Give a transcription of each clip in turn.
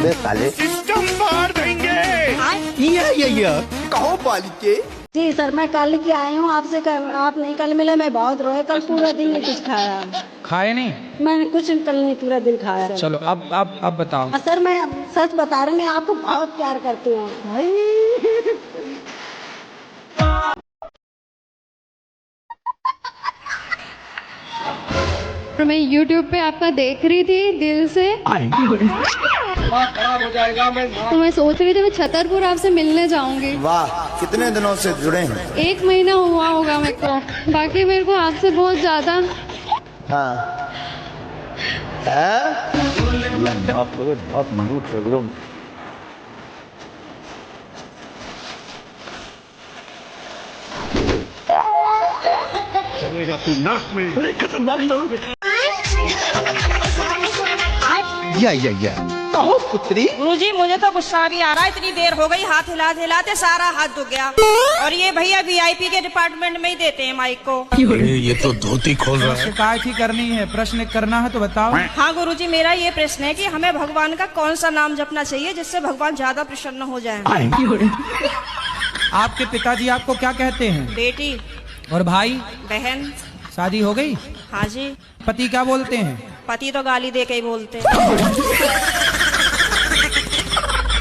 अबे साले सिस्टम फाड़ देंगे। कहो बालिके। जी सर, मैं कल की आई हूँ आपसे। आप नहीं कल मिले, मैं बहुत रोए। कल पूरा दिन नहीं कुछ खाया। खाए नहीं? मैंने कुछ कल नहीं पूरा दिन खाया। चलो अब बताओ। सर मैं सच बता रही हूँ, मैं आपको बहुत प्यार करती हूँ। मैं YouTube पे आपका देख रही थी दिल से, तो मैं सोच रही थी मैं छतरपुर आपसे मिलने जाऊंगी। वाह, कितने दिनों से जुड़े हैं? 1 महीना हुआ होगा मेरे को। बाकी मेरे को आपसे बहुत ज्यादा हाँ बहुत मजबूत। या कहो पुत्री। गुरुजी मुझे तो गुस्सा भी आ रहा है, इतनी देर हो गई, हाथ हिलाते हिलाते सारा हाथ दुख गया। और ये भैया VIP के डिपार्टमेंट में ही देते हैं माइक को। ये तो धोती खोल रहा है। शिकायत ही करनी है, प्रश्न करना है तो बताओ। हाँ गुरुजी, मेरा ये प्रश्न है कि हमें भगवान का कौन सा नाम जपना चाहिए जिससे भगवान ज्यादा प्रसन्न हो जाए। आपके पिताजी आपको क्या कहते हैं? बेटी। और भाई बहन। शादी हो गई? हाँ जी। पति क्या बोलते हैं? पति तो गाली दे के ही बोलते हैं।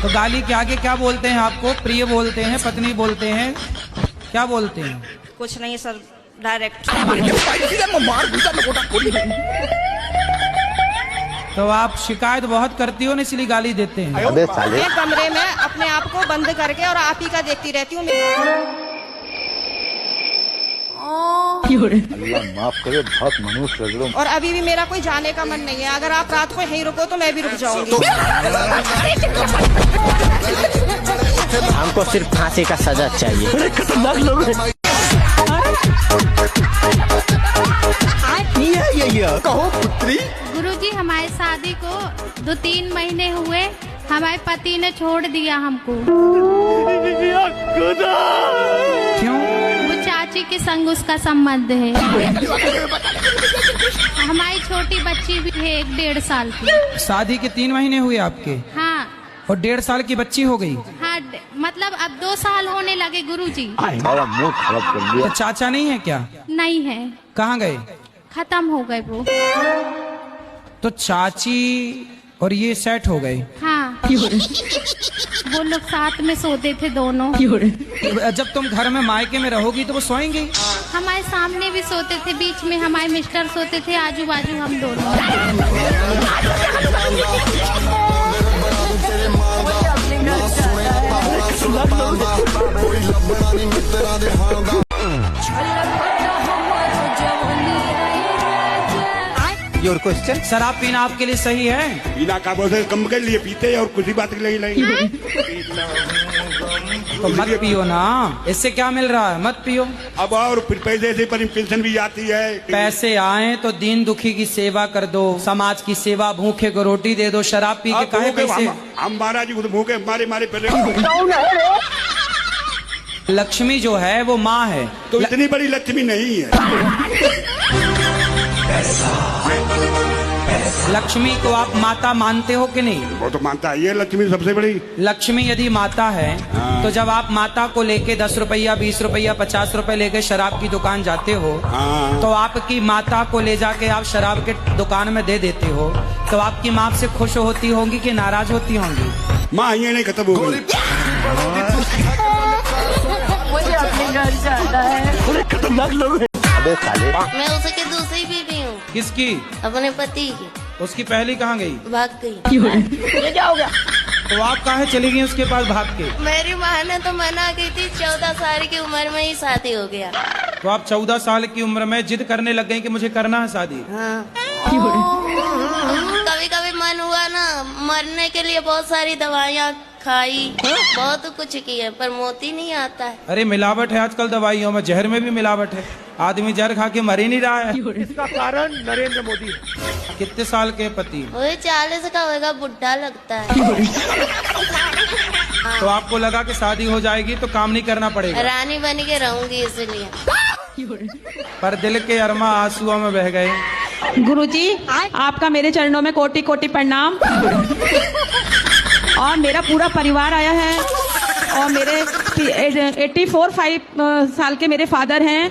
तो गाली के आगे क्या बोलते हैं आपको? प्रिय बोलते हैं, पत्नी बोलते हैं, क्या बोलते हैं? कुछ नहीं सर, डायरेक्ट। तो आप शिकायत बहुत करती हो ना, इसलिए गाली देते हैं। अबे साले मैं कमरे में अपने आप को बंद करके और आप ही का देखती रहती हूँ। अल्लाह माफ करे, बहुत मनुष्य रगड़ो। और अभी भी मेरा कोई जाने का मन नहीं है। अगर आप रात को यहीं रुको तो मैं भी रुक जाऊंगी। हमको सिर्फ फांसी का सजा चाहिए। खतरनाक लोग कहो पुत्री। गुरुजी हमारी शादी को 2-3 महीने हुए, हमारे पति ने छोड़ दिया हमको। क्यों? वो चाची के संग उसका संबंध है। हमारी छोटी बच्ची भी है 1-1.5 साल की। शादी के 3 महीने हुए आपके? हाँ। और 1.5 साल की बच्ची हो गई? हाँ, मतलब अब 2 साल होने लगे गुरुजी। मेरा मुंह खराब कर दिया। तो चाचा नहीं है क्या? नहीं है। कहाँ गए? खत्म हो गए वो। तो चाची और ये सेट हो गए? हाँ। वो लोग साथ में सोते थे दोनों। जब तुम घर में मायके में रहोगी तो वो सोएंगे? हमारे सामने भी सोते थे, बीच में हमारे मिस्टर सोते थे, आजू बाजू हम दोनों। Your question. शराब पीना आपके लिए सही है? पीना का बोलते कम के लिए पीते और कुछ ही बात लगी नहीं। तो मत पियो ना, इससे क्या मिल रहा है? मत पियो। अब और फिर पैसे से पर पेंशन भी आती है। पैसे आए तो दीन दुखी की सेवा कर दो, समाज की सेवा, भूखे को रोटी दे दो। शराब पी के काहे पैसे? हम महाराज जी भूखे मारे पहले। लक्ष्मी जो है वो माँ है। तो इतनी बड़ी लक्ष्मी नहीं है। लक्ष्मी को आप माता मानते हो कि नहीं? वो तो मानता है, ये लक्ष्मी सबसे बड़ी। लक्ष्मी यदि माता है तो जब आप माता को लेके 10 रुपया, 20 रुपया, 50 रुपए लेके शराब की दुकान जाते हो, तो आपकी माता को ले जाके आप शराब के दुकान में दे देते हो, तो आपकी माँ से खुश होती होंगी कि नाराज होती होंगी? माँ ये नहीं खत्म हो गई। मुझे अपने घर जाना है। खतरनाक लोग हैं। अबे साले मैं उसकी दूसरी बीवी हूँ। किसकी? अपने पति की। उसकी पहली कहाँ गई? भाग गई। ये क्या हो गया? तो आप कहाँ चली गई उसके पास भाग के? मेरी माँ ने तो मना की थी, 14 साल की उम्र में ही शादी हो गया। तो आप 14 साल की उम्र में जिद करने लग गई कि मुझे करना है शादी? हाँ। कभी कभी मन हुआ ना, मरने के लिए बहुत सारी दवाइयाँ खाई, बहुत कुछ किया, पर मोती नहीं आता है। अरे मिलावट है आजकल दवाइयों में, जहर में भी मिलावट है। आदमी जहर खा के मर ही नहीं रहा है। इसका कारण नरेंद्र मोदी। कितने साल के पति? वही 40 का होगा, बुढ़ा लगता है। तो आपको लगा कि शादी हो जाएगी तो काम नहीं करना पड़ेगा? रानी बन के रहूंगी इसलिए। पर दिल के अरमा आंसुओं में बह गए। गुरुजी आपका मेरे चरणों में कोटि कोटि प्रणाम। और मेरा पूरा परिवार आया है और मेरे 84 साल के मेरे फादर हैं।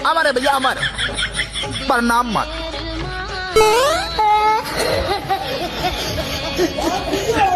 हमारे भैया हमारे प्रणाम मत।